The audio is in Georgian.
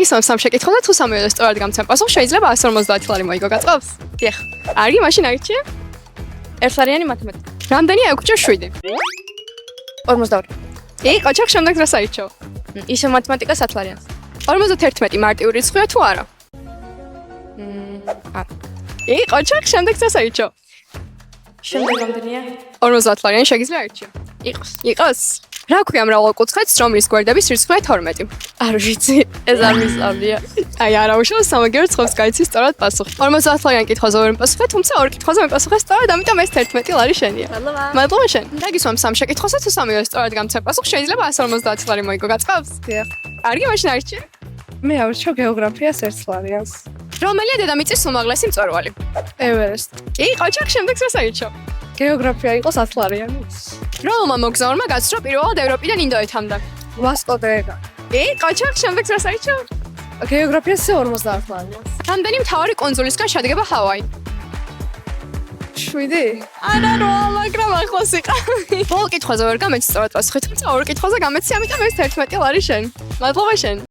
დაგისვამ სამ შეკითხვაზე თუ სამივე სწორად გამცემ პასუხს, შეიძლება 150 ლარი მოიგო, გაწყობს? დიახ. კარგი, მაშინ აირჩიე. ერთლარიანი მათემატიკა. რამდენია 6 + 7? 42. იყო, ჩახ შემდეგ რას აირჩევ? ისე მათემატიკა 10ლარიანს. 51 მარტივი რიცხვია თუ არა? არა. იყო, ჩახ შემდეგ რას აირჩევ? შემდეგ რამდენია? 50 ლარიანი შეგიძლია აირჩიო. იყოს. იყოს. რა ქვია მრავალკუთხედს, რომლის გვერდების რიცხვია 12? არ ვიცი, ეს არ მისწავლია. აი, არა უშავს სამაგერო ცხობს გაიცი სწორად პასუხი. 50 ლარიანი კითხვაზე ვერ მიპასუხე, თუმცა ორ კითხვაზე მიპასუხე სწორად, ამიტომ ეს 11 ლარი შენია. მადლობა. მადლობა შენ. დაგისვამ სამ შეკითხვაზე თუ სამივე სწორად გამცემ პასუხს, შეიძლება 150 ლარი მოიგო, გაწყობს? დიახ. კარგი, მაშინ აირჩიე. მე ავრჩევ გეოგრაფიას 1 ლარიანს. რომელია დედამიწის უმაღლესი მწვერვალი? ევერესტი. იყო, ჩახ შემდეგ რას აირჩევ? გეოგრაფია იყო 100 ლარიანი. რომელმა მოგზაურმა გასცრო პირველად ევროპიდან ინდოეთამდე? ვასკო და ემა. იყო, ჩახ შემდეგ რას აირჩევ? გეოგრაფიას 50 ლარიანს. რამდენი მთავარი კუნძულისგან შედგება ჰავაი? 7. არა რა, მაგრამ ახლოს იყავი. ბოლო კითხვაზე ვერ გამეცი სწორად პასუხი, თუმცა ორ კითხვაზე გამეცი, ამიტომ ეს 11 ლარი შენ. მადლობა შენ.